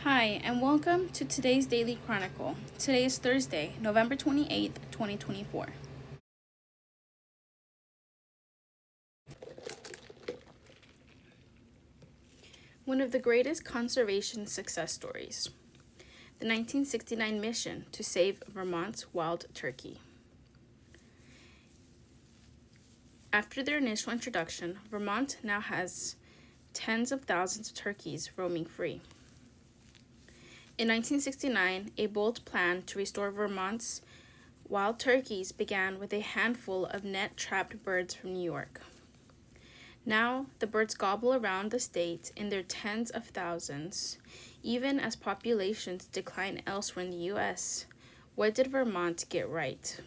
Hi, and welcome to today's Daily Chronicle. Today is Thursday, November 28th, 2024. One of the greatest conservation success stories, the 1969 mission to save Vermont's wild turkey. After their initial introduction, Vermont now has tens of thousands of turkeys roaming free. In 1969, a bold plan to restore Vermont's wild turkeys began with a handful of net-trapped birds from New York. Now, the birds gobble around the state in their tens of thousands, even as populations decline elsewhere in the U.S. What did Vermont get right?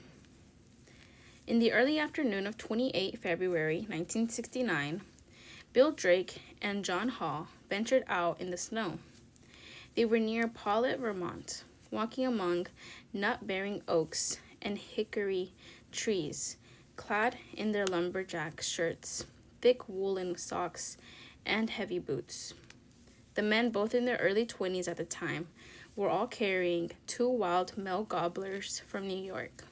In the early afternoon of 28 February 1969, Bill Drake and John Hall ventured out in the snow. They were near Paulet, Vermont, walking among nut-bearing oaks and hickory trees, clad in their lumberjack shirts, thick woolen socks, and heavy boots. The men, both in their early 20s at the time, were all carrying two wild male gobblers from New York.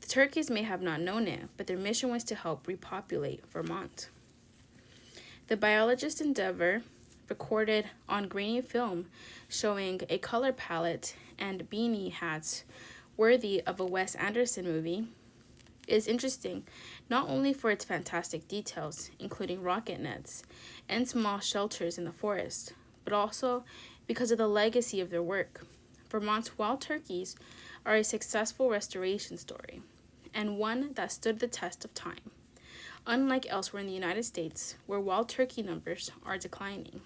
The turkeys may have not known it, but their mission was to help repopulate Vermont. The biologist's endeavor, recorded on grainy film showing a color palette and beanie hats worthy of a Wes Anderson movie, is interesting not only for its fantastic details, including rocket nets and small shelters in the forest, but also because of the legacy of their work. Vermont's wild turkeys are a successful restoration story, and one that stood the test of time, unlike elsewhere in the United States, where wild turkey numbers are declining.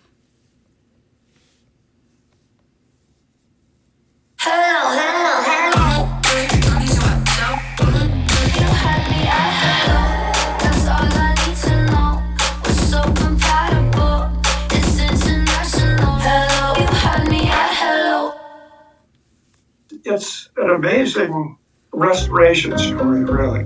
It's an amazing restoration story, really.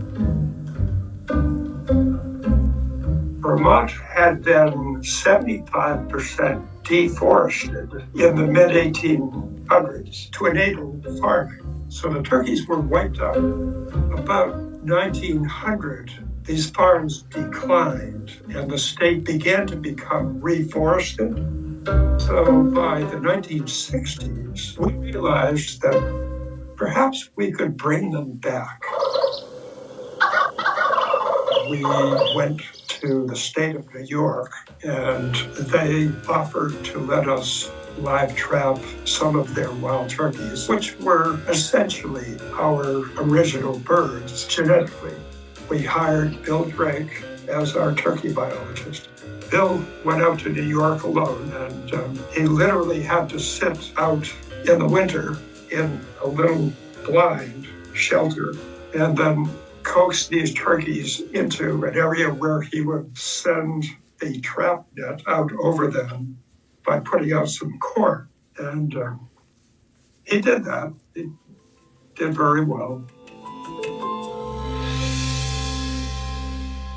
Vermont had been 75% deforested in the mid-1800s to enable farming. So the turkeys were wiped out. About 1900, these farms declined and the state began to become reforested. So by the 1960s, we realized that perhaps we could bring them back. We went to the state of New York and they offered to let us live trap some of their wild turkeys, which were essentially our original birds genetically. We hired Bill Drake as our turkey biologist. Bill went out to New York alone and he literally had to sit out in the winter in a little blind shelter and then coax these turkeys into an area where he would send a trap net out over them by putting out some corn. And he did that. He did very well.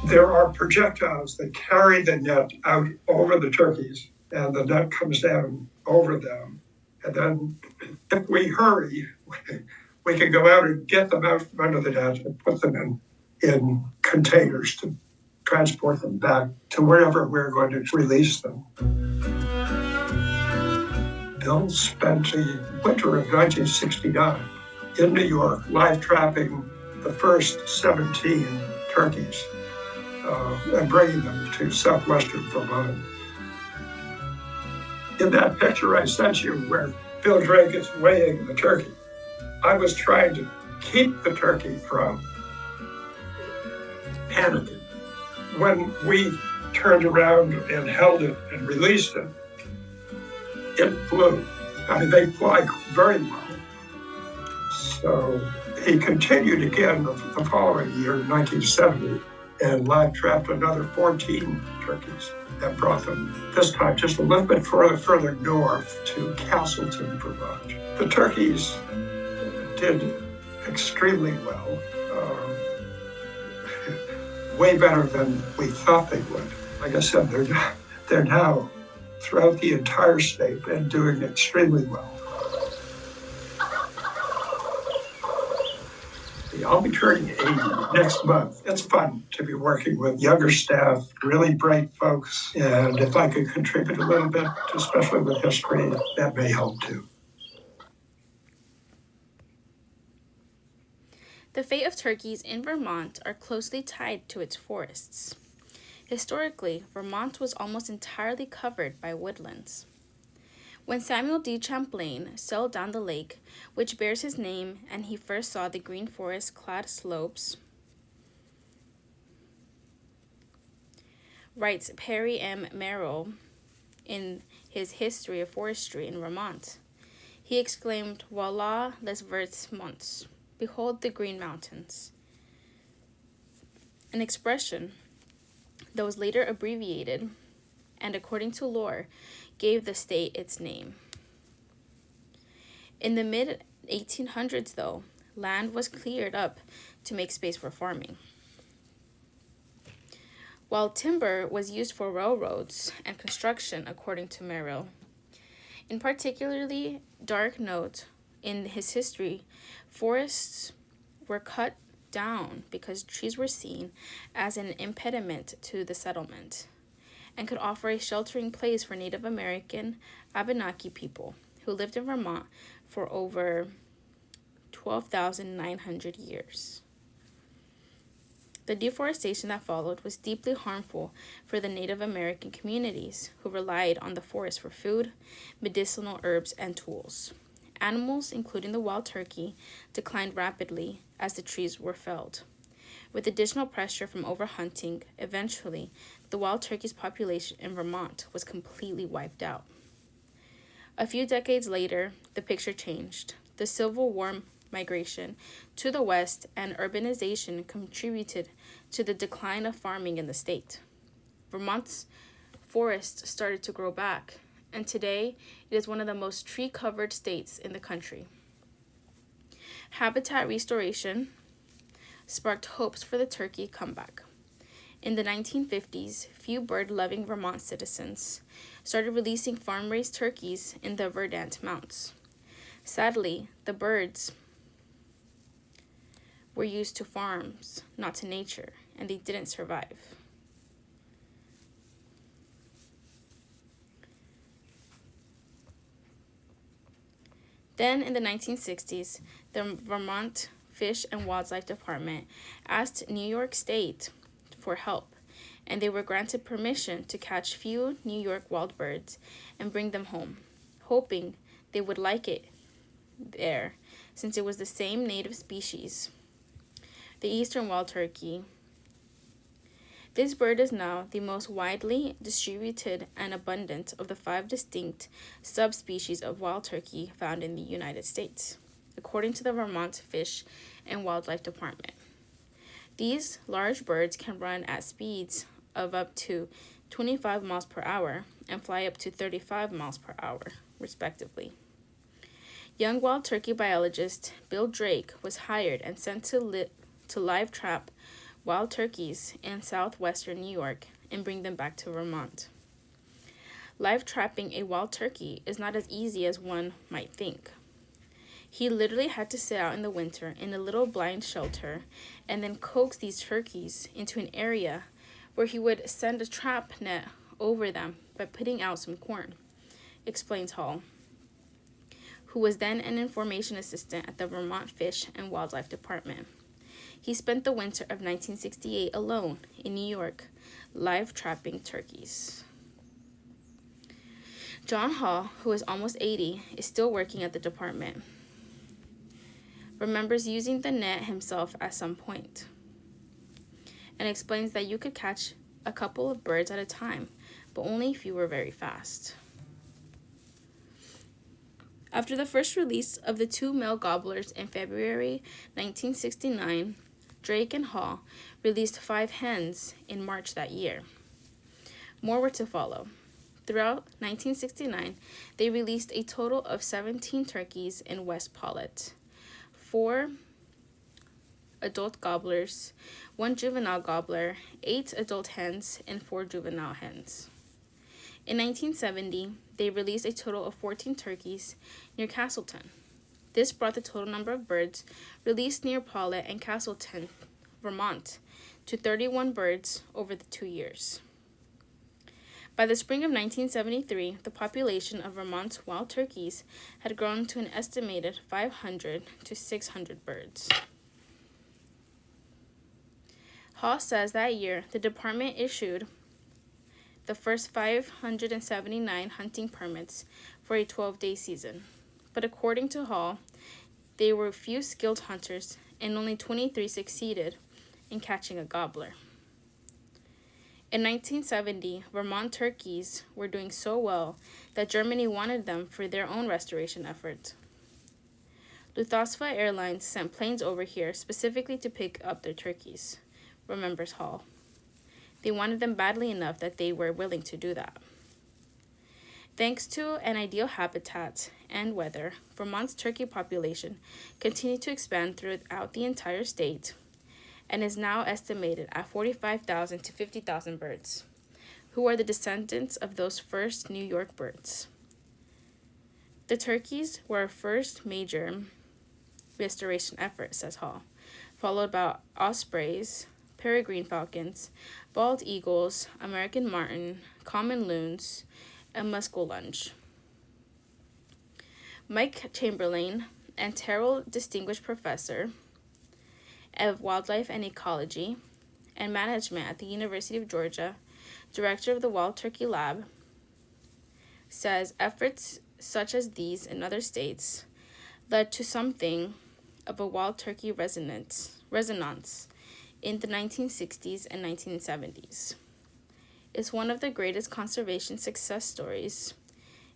There are projectiles that carry the net out over the turkeys, and the net comes down over them. And then if we hurry, we can go out and get them out from under the net and put them in containers to transport them back to wherever we're going to release them. Bill spent the winter of 1969 in New York live trapping the first 17 turkeys and bringing them to southwestern Vermont. In that picture I sent you where Bill Drake is weighing the turkey, I was trying to keep the turkey from panicking. When we turned around and held it and released it, it flew. I mean, they fly very well. So he continued again the following year, 1970, and live trapped another 14 turkeys and brought them, this time just a little bit further north to Castleton, Vermont. The turkeys did extremely well, way better than we thought they would. Like I said, they're now throughout the entire state and doing extremely well. I'll be turning 80 next month. It's fun to be working with younger staff, really bright folks, and if I could contribute a little bit, especially with history, that may help too. The fate of turkeys in Vermont are closely tied to its forests. Historically, Vermont was almost entirely covered by woodlands. When Samuel D. Champlain sailed down the lake, which bears his name, and he first saw the green forest-clad slopes, writes Perry M. Merrill in his History of Forestry in Vermont, he exclaimed, "Voilà les verts monts! Behold the green mountains!" An expression that was later abbreviated and, according to lore, gave the state its name. In the mid-1800s, though, land was cleared up to make space for farming. While timber was used for railroads and construction, according to Merrill, in particularly dark note in his history, forests were cut down because trees were seen as an impediment to the settlement and could offer a sheltering place for Native American Abenaki people who lived in Vermont for over 12,900 years. The deforestation that followed was deeply harmful for the Native American communities who relied on the forest for food, medicinal herbs, and tools. Animals, including the wild turkey, declined rapidly as the trees were felled. With additional pressure from overhunting, eventually, the wild turkey's population in Vermont was completely wiped out. A few decades later, the picture changed. The Civil War migration to the west and urbanization contributed to the decline of farming in the state. Vermont's forests started to grow back, and today it is one of the most tree-covered states in the country. Habitat restoration sparked hopes for the turkey comeback. In the 1950s, few bird-loving Vermont citizens started releasing farm-raised turkeys in the verdant mounts. Sadly, the birds were used to farms, not to nature, and they didn't survive. Then, in the 1960s, the Vermont Fish and Wildlife Department asked New York State for help, and they were granted permission to catch few New York wild birds and bring them home, hoping they would like it there, since it was the same native species, the eastern wild turkey. This bird is now the most widely distributed and abundant of the 5 distinct subspecies of wild turkey found in the United States, according to the Vermont Fish and Wildlife Department. These large birds can run at speeds of up to 25 miles per hour and fly up to 35 miles per hour, respectively. Young wild turkey biologist Bill Drake was hired and sent to live trap wild turkeys in southwestern New York and bring them back to Vermont. Live trapping a wild turkey is not as easy as one might think. He literally had to sit out in the winter in a little blind shelter and then coax these turkeys into an area where he would send a trap net over them by putting out some corn, explains Hall, who was then an information assistant at the Vermont Fish and Wildlife Department. He spent the winter of 1968 alone in New York, live trapping turkeys. John Hall, who is almost 80, is still working at the department. Remembers using the net himself at some point, and explains that you could catch a couple of birds at a time, but only if you were very fast. After the first release of the 2 male gobblers in February 1969, Drake and Hall released 5 hens in March that year. More were to follow. Throughout 1969, they released a total of 17 turkeys in West Paulet, 4 adult gobblers, 1 juvenile gobbler, 8 adult hens, and 4 juvenile hens. In 1970, they released a total of 14 turkeys near Castleton. This brought the total number of birds released near Paulet and Castleton, Vermont, to 31 birds over the 2 years. By the spring of 1973, the population of Vermont's wild turkeys had grown to an estimated 500 to 600 birds. Hall says that year the department issued the first 579 hunting permits for a 12-day season. But according to Hall, there were few skilled hunters and only 23 succeeded in catching a gobbler. In 1970, Vermont turkeys were doing so well that Germany wanted them for their own restoration efforts. Lufthansa Airlines sent planes over here specifically to pick up their turkeys, remembers Hall. They wanted them badly enough that they were willing to do that. Thanks to an ideal habitat and weather, Vermont's turkey population continued to expand throughout the entire state and is now estimated at 45,000 to 50,000 birds, who are the descendants of those first New York birds. The turkeys were our first major restoration effort, says Hall, followed by ospreys, peregrine falcons, bald eagles, American martin, common loons, and muskellunge. Mike Chamberlain, and Terrell Distinguished Professor of Wildlife and Ecology and Management at the University of Georgia, Director of the Wild Turkey Lab, says efforts such as these in other states led to something of a wild turkey resonance in the 1960s and 1970s. It's one of the greatest conservation success stories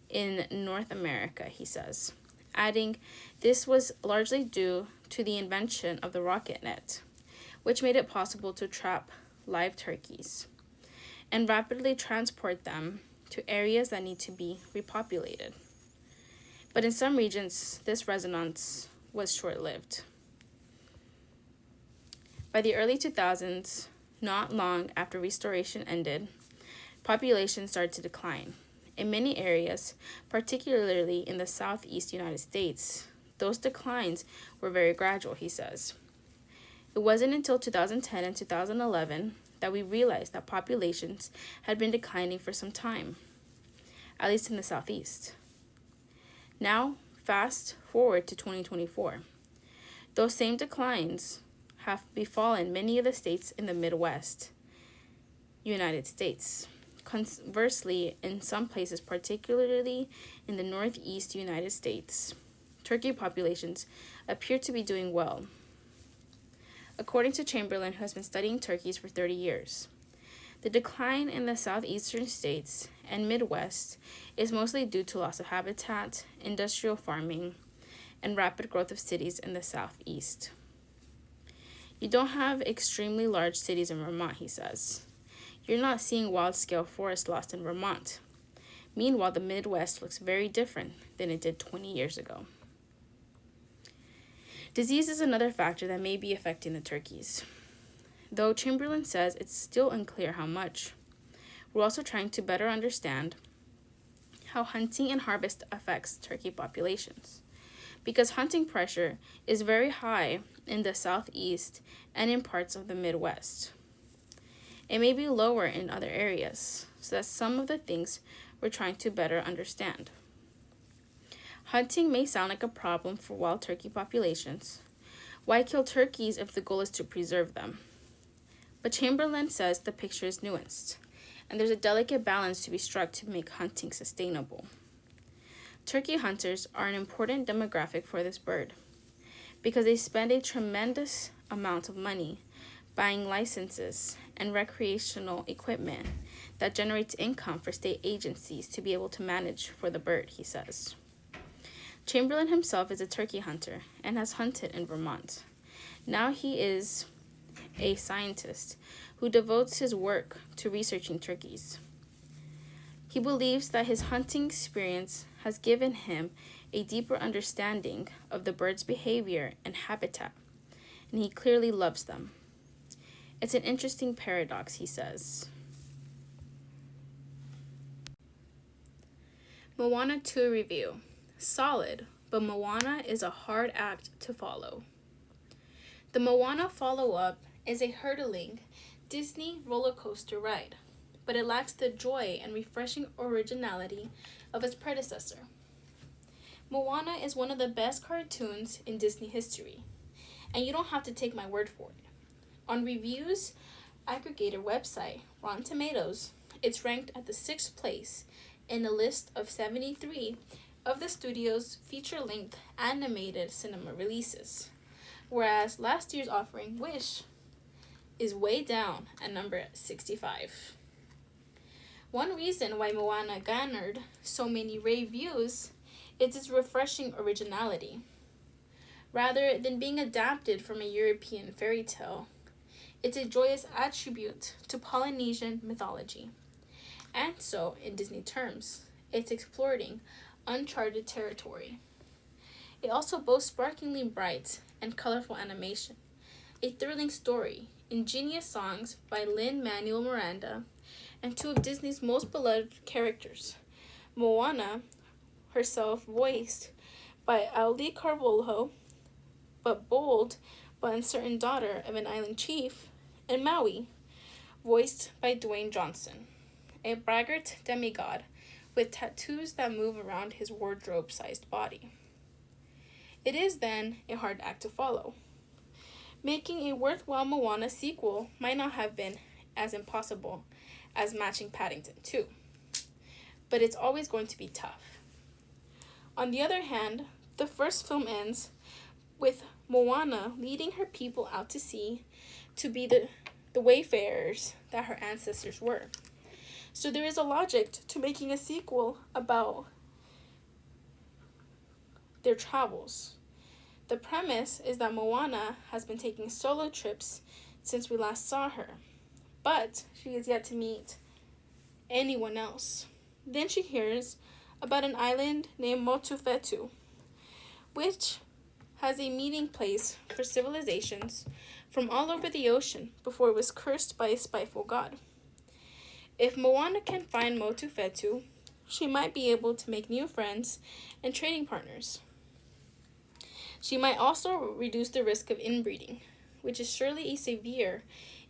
in North America, he says, adding, this was largely due to the invention of the rocket net, which made it possible to trap live turkeys and rapidly transport them to areas that need to be repopulated. But in some regions, this resonance was short-lived. By the early 2000s, not long after restoration ended, populations started to decline. In many areas, particularly in the southeast United States, those declines were very gradual, he says. It wasn't until 2010 and 2011 that we realized that populations had been declining for some time, at least in the southeast. Now, fast forward to 2024. Those same declines have befallen many of the states in the Midwest United States. Conversely, in some places, particularly in the Northeast United States, turkey populations appear to be doing well. According to Chamberlain, who has been studying turkeys for 30 years, the decline in the southeastern states and Midwest is mostly due to loss of habitat, industrial farming, and rapid growth of cities in the southeast. You don't have extremely large cities in Vermont, he says. You're not seeing wild-scale forest loss in Vermont. Meanwhile, the Midwest looks very different than it did 20 years ago. Disease is another factor that may be affecting the turkeys, though Chamberlain says it's still unclear how much. We're also trying to better understand how hunting and harvest affects turkey populations, because hunting pressure is very high in the southeast and in parts of the Midwest. It may be lower in other areas, so that's some of the things we're trying to better understand. Hunting may sound like a problem for wild turkey populations. Why kill turkeys if the goal is to preserve them? But Chamberlain says the picture is nuanced, and there's a delicate balance to be struck to make hunting sustainable. Turkey hunters are an important demographic for this bird because they spend a tremendous amount of money buying licenses and recreational equipment that generates income for state agencies to be able to manage for the bird, he says. Chamberlain himself is a turkey hunter and has hunted in Vermont. Now he is a scientist who devotes his work to researching turkeys. He believes that his hunting experience has given him a deeper understanding of the bird's behavior and habitat, and he clearly loves them. It's an interesting paradox, he says. Moana 2 review. Solid, but Moana is a hard act to follow. The Moana follow-up is a hurtling Disney roller coaster ride, but it lacks the joy and refreshing originality of its predecessor. Moana is one of the best cartoons in Disney history, and you don't have to take my word for it. On reviews aggregator website Rotten Tomatoes, it's ranked at the 6th place in a list of 73 of the studio's feature-length animated cinema releases, whereas last year's offering, Wish, is way down at number 65. One reason why Moana garnered so many rave views is its refreshing originality. Rather than being adapted from a European fairy tale, it's a joyous attribute to Polynesian mythology. And so, in Disney terms, it's exploring uncharted territory. It also boasts sparklingly bright and colorful animation, a thrilling story, ingenious songs by Lin-Manuel Miranda, and two of Disney's most beloved characters, Moana, herself voiced by Auli Carvalho, but bold but uncertain daughter of an island chief, and Maui, voiced by Dwayne Johnson, a braggart demigod with tattoos that move around his wardrobe-sized body. It is, then, a hard act to follow. Making a worthwhile Moana sequel might not have been as impossible as matching Paddington 2, but it's always going to be tough. On the other hand, the first film ends with Moana leading her people out to sea to be the wayfarers that her ancestors were. So there is a logic to making a sequel about their travels. The premise is that Moana has been taking solo trips since we last saw her, but she is yet to meet anyone else. Then she hears about an island named Motufetu, which has a meeting place for civilizations from all over the ocean before it was cursed by a spiteful god. If Moana can find Motufetu, she might be able to make new friends and trading partners. She might also reduce the risk of inbreeding, which is surely a severe,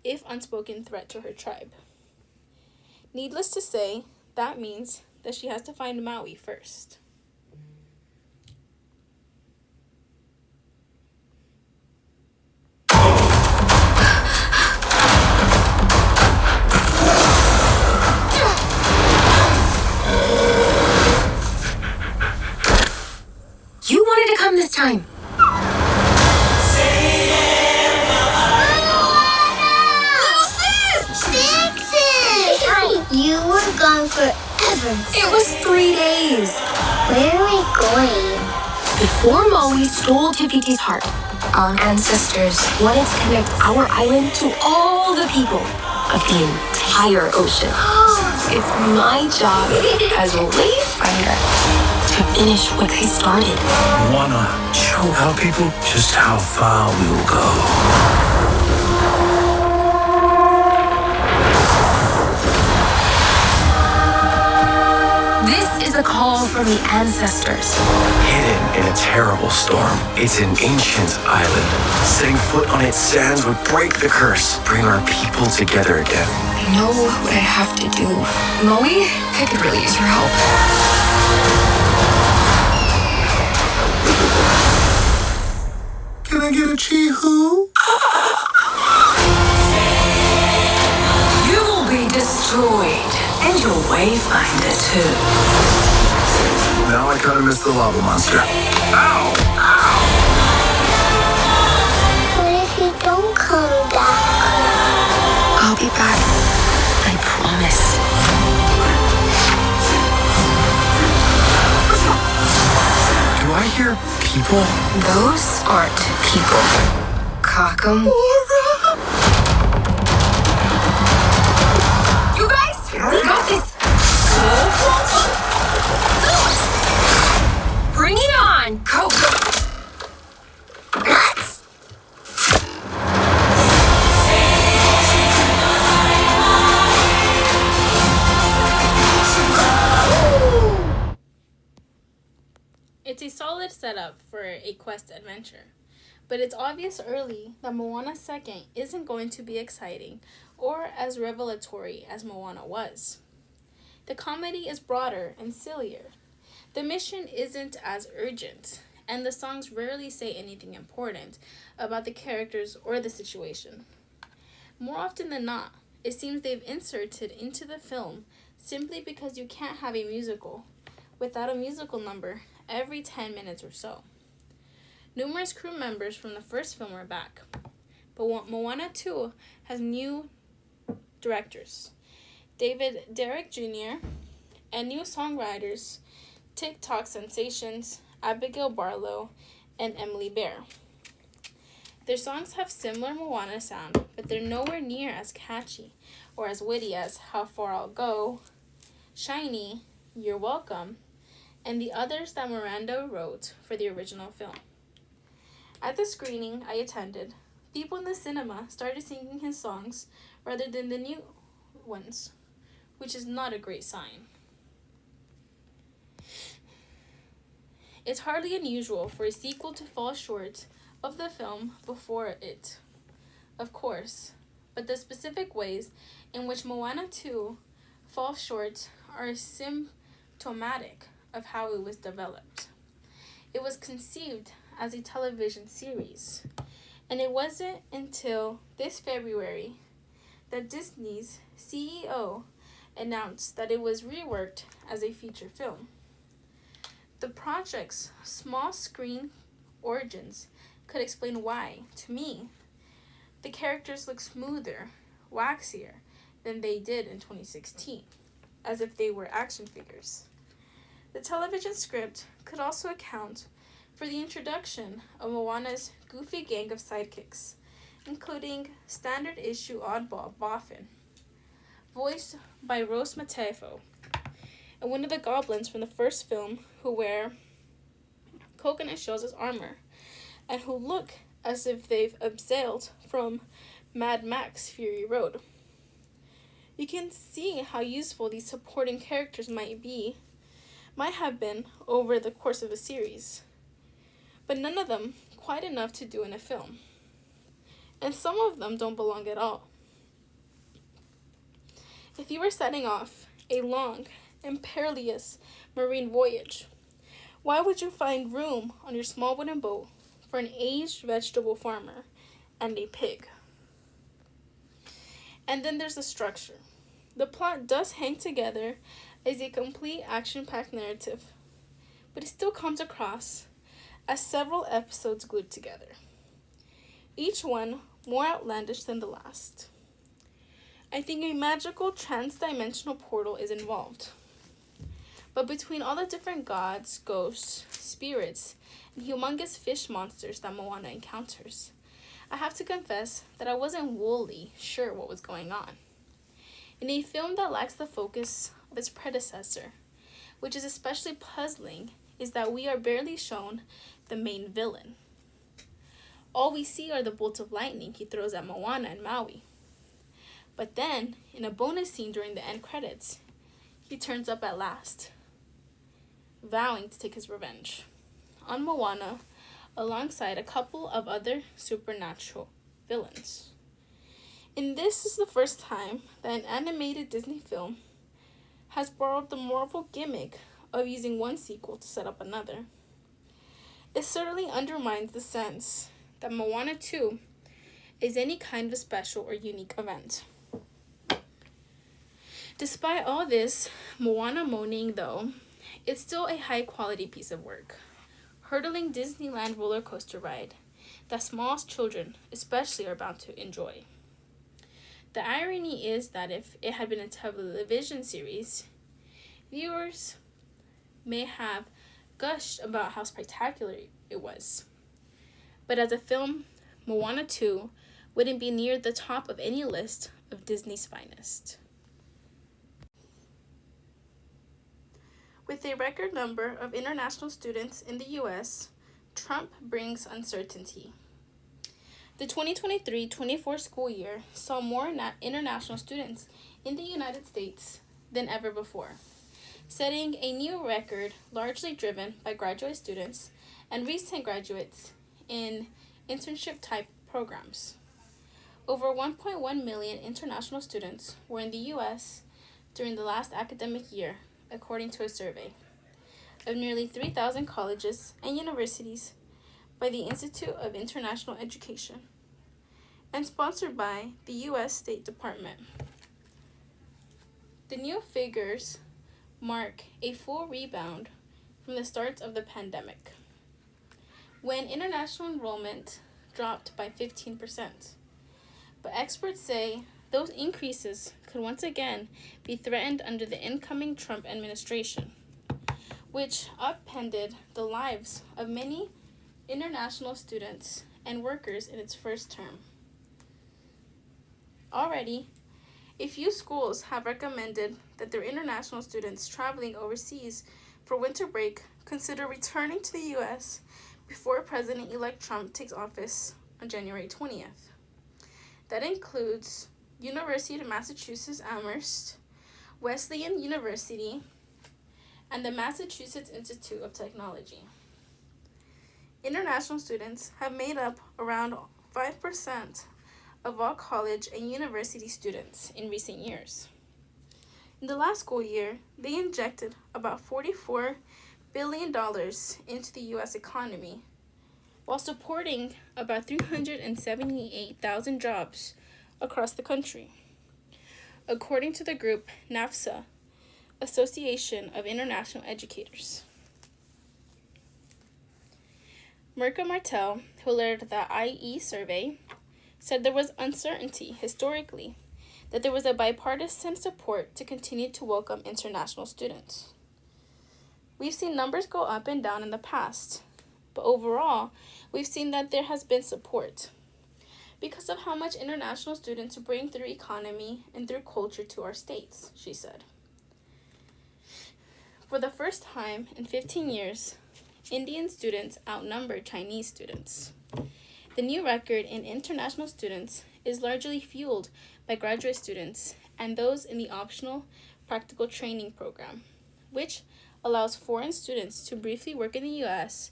if unspoken, threat to her tribe. Needless to say, that means that she has to find Maui first. You wanted to come this time. You were gone forever. It was 3 days. Where are we going? Before Maui stole Te Fiti's heart, our ancestors wanted to connect our island to all the people of the entire ocean. It's my job as a wayfinder to finish what they started. Wanna show our people just how far we will go. This is a call from the ancestors. Hidden in a terrible storm, it's an ancient island. Setting foot on its sands would break the curse, bring our people together again. I know what I have to do. Maui, I could really use your help. Can I get a chee-hoo? You will be destroyed, and your wayfinder too. Now I kinda miss the lava monster. Ow! What if you don't come back? I'll be back. I promise. Do I hear people? Those aren't people. Cock 'em. You guys, we got this. Bring it on, Coco. Nuts. It's a solid setup for a quest adventure, but it's obvious early that Moana 2 isn't going to be exciting or as revelatory as Moana was. The comedy is broader and sillier. The mission isn't as urgent, and the songs rarely say anything important about the characters or the situation. More often than not, it seems they've inserted into the film simply because you can't have a musical without a musical number every 10 minutes or so. Numerous crew members from the first film are back, but Moana 2 has new directors, David Derrick Jr., and new songwriters, TikTok sensations Abigail Barlow and Emily Bear. Their songs have similar Moana sound, but they're nowhere near as catchy or as witty as How Far I'll Go, Shiny, You're Welcome, and the others that Miranda wrote for the original film. At the screening I attended, people in the cinema started singing his songs rather than the new ones, which is not a great sign. It's hardly unusual for a sequel to fall short of the film before it, of course, but the specific ways in which Moana 2 falls short are symptomatic of how it was developed. It was conceived as a television series, and it wasn't until this February that Disney's CEO announced that it was reworked as a feature film. The project's small screen origins could explain why, to me, the characters look smoother, waxier than they did in 2016, as if they were action figures. The television script could also account for the introduction of Moana's goofy gang of sidekicks, including standard issue oddball Boffin, voiced by Rose Matafo, and one of the goblins from the first film who wear coconut shells as armor and who look as if they've exhaled from Mad Max Fury Road. You can see how useful these supporting characters might have been over the course of the series, but none of them quite enough to do in a film, and some of them don't belong at all. If you were setting off a long and perilous marine voyage, why would you find room on your small wooden boat for an aged vegetable farmer and a pig? And then there's the structure. The plot does hang together as a complete action-packed narrative, but it still comes across as several episodes glued together, each one more outlandish than the last. I think a magical trans-dimensional portal is involved. But between all the different gods, ghosts, spirits, and humongous fish monsters that Moana encounters, I have to confess that I wasn't wholly sure what was going on. In a film that lacks the focus of its predecessor, which is especially puzzling, is that we are barely shown the main villain. All we see are the bolts of lightning he throws at Moana and Maui. But then, in a bonus scene during the end credits, he turns up at last, vowing to take his revenge on Moana alongside a couple of other supernatural villains. And this is the first time that an animated Disney film has borrowed the Marvel gimmick of using one sequel to set up another. It certainly undermines the sense that Moana 2 is any kind of special or unique event. Despite all this Moana moaning, though, it's still a high-quality piece of work. Hurdling Disneyland roller coaster ride that small children especially are bound to enjoy. The irony is that if it had been a television series, viewers may have gushed about how spectacular it was. But as a film, Moana 2 wouldn't be near the top of any list of Disney's finest. With a record number of international students in the U.S., Trump brings uncertainty. The 2023-24 school year saw more international students in the United States than ever before. setting a new record largely driven by graduate students and recent graduates in internship-type programs. Over 1.1 million international students were in the U.S. during the last academic year, according to a survey of nearly 3,000 colleges and universities by the Institute of International Education and sponsored by the U.S. State Department. The new figures mark a full rebound from the start of the pandemic, when international enrollment dropped by 15%. But experts say those increases could once again be threatened under the incoming Trump administration, which upended the lives of many international students and workers in its first term. Already, a few schools have recommended that their international students traveling overseas for winter break consider returning to the U.S. before President-elect Trump takes office on January 20th. That includes University of Massachusetts Amherst, Wesleyan University, and the Massachusetts Institute of Technology. International students have made up around 5% of all college and university students in recent years. In the last school year, they injected about $44 billion into the U.S. economy, while supporting about 378,000 jobs across the country. According to the group NAFSA, Association of International Educators. Mirka Martel, who led the IE survey, said there was uncertainty historically that there was a bipartisan support to continue to welcome international students. We've seen numbers go up and down in the past, but overall, we've seen that there has been support because of how much international students bring through economy and through culture to our states, she said. For the first time in 15 years, Indian students outnumber Chinese students. The new record in international students is largely fueled by graduate students and those in the optional practical training program, which allows foreign students to briefly work in the U.S.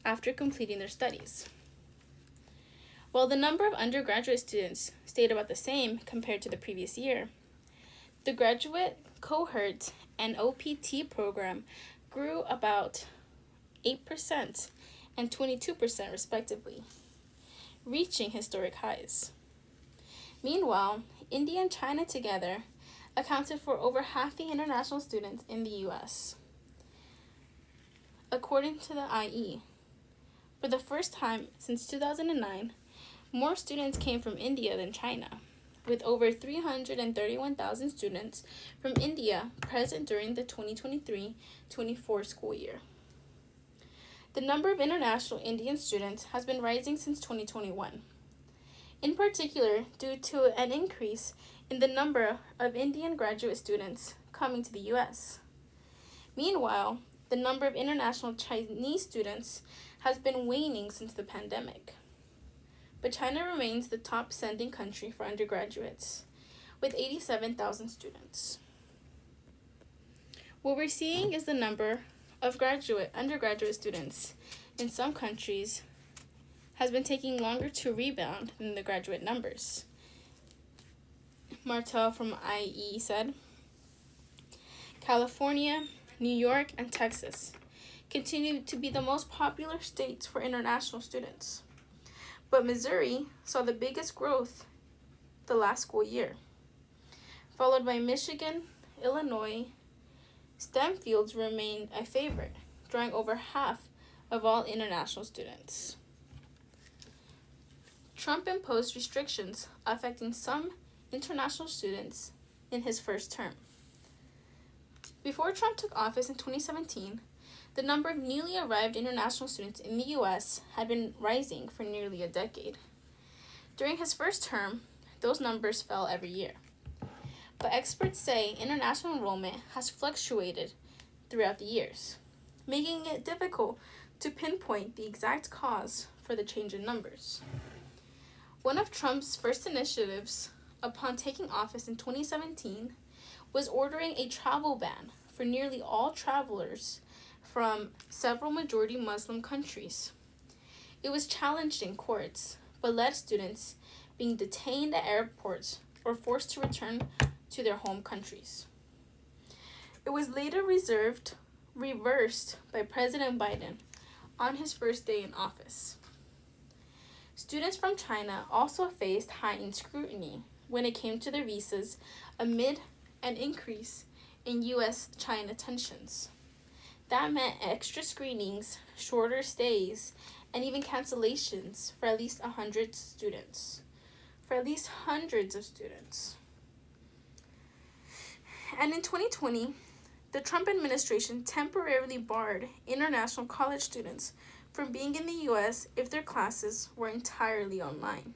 after completing their studies. While the number of undergraduate students stayed about the same compared to the previous year, the graduate cohort and OPT program grew about 8% and 22% respectively, reaching historic highs. Meanwhile, India and China together accounted for over half the international students in the U.S. According to the IE, for the first time since 2009, more students came from India than China, with over 331,000 students from India present during the 2023-24 school year. The number of international Indian students has been rising since 2021, in particular due to an increase in the number of Indian graduate students coming to the U.S. Meanwhile, the number of international Chinese students has been waning since the pandemic. But China remains the top sending country for undergraduates, with 87,000 students. What we're seeing is the number of undergraduate students in some countries has been taking longer to rebound than the graduate numbers. Martel from IE said, California, New York, and Texas continue to be the most popular states for international students. But Missouri saw the biggest growth the last school year, followed by Michigan, Illinois. STEM fields remained a favorite, drawing over half of all international students. Trump imposed restrictions affecting some international students in his first term. Before Trump took office in 2017, the number of newly arrived international students in the U.S. had been rising for nearly a decade. During his first term, those numbers fell every year. But experts say international enrollment has fluctuated throughout the years, making it difficult to pinpoint the exact cause for the change in numbers. One of Trump's first initiatives upon taking office in 2017 was ordering a travel ban for nearly all travelers from several majority Muslim countries. It was challenged in courts, but led students being detained at airports or forced to return to their home countries. It was later reversed by President Biden on his first day in office. Students from China also faced heightened scrutiny when it came to their visas amid an increase in U.S.-China tensions. That meant extra screenings, shorter stays, and even cancellations for at least hundreds of students. And in 2020, the Trump administration temporarily barred international college students from being in the U.S. if their classes were entirely online.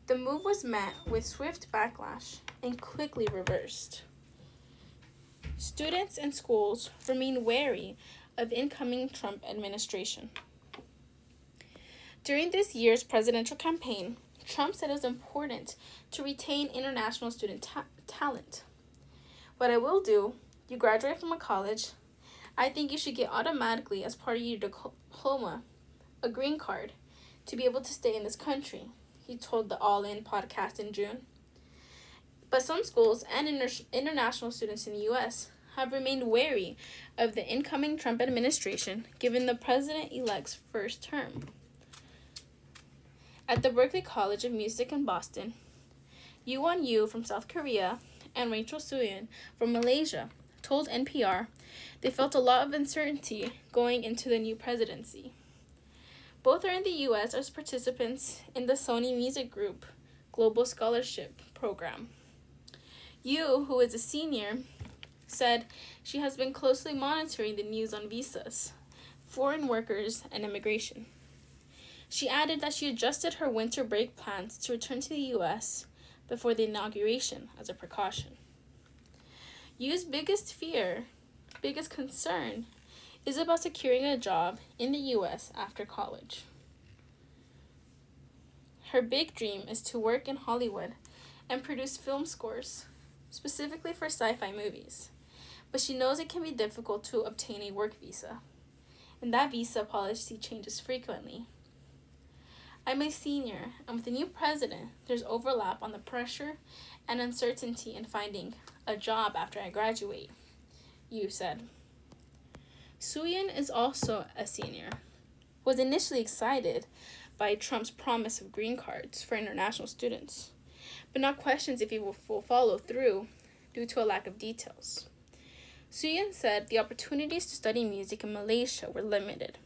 The move was met with swift backlash and quickly reversed. Students and schools remain wary of incoming Trump administration. During this year's presidential campaign, Trump said it was important to retain international student talent. What I will do, you graduate from a college, I think you should get automatically, as part of your diploma, a green card to be able to stay in this country, he told the All In podcast in June. But some schools and international students in the U.S. have remained wary of the incoming Trump administration given the president-elect's first term. At the Berklee College of Music in Boston, Yuan Yu from South Korea and Rachel Suyin from Malaysia told NPR they felt a lot of uncertainty going into the new presidency. Both are in the U.S. as participants in the Sony Music Group Global Scholarship Program. Yu, who is a senior, said she has been closely monitoring the news on visas, foreign workers, and immigration. She added that she adjusted her winter break plans to return to the U.S. before the inauguration as a precaution. Yu's biggest concern, is about securing a job in the U.S. after college. Her big dream is to work in Hollywood and produce film scores, specifically for sci-fi movies, but she knows it can be difficult to obtain a work visa, and that visa policy changes frequently. I'm a senior, and with the new president, there's overlap on the pressure and uncertainty in finding a job after I graduate, Yu said. Suyin is also a senior, was initially excited by Trump's promise of green cards for international students, but now questions if he will follow through due to a lack of details. Suyin said the opportunities to study music in Malaysia were limited.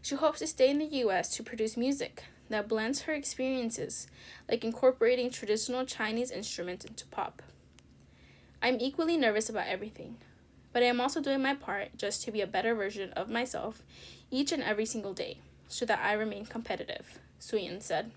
She hopes to stay in the U.S. to produce music that blends her experiences, like incorporating traditional Chinese instruments into pop. I'm equally nervous about everything, but I am also doing my part just to be a better version of myself each and every single day so that I remain competitive, Suyin said.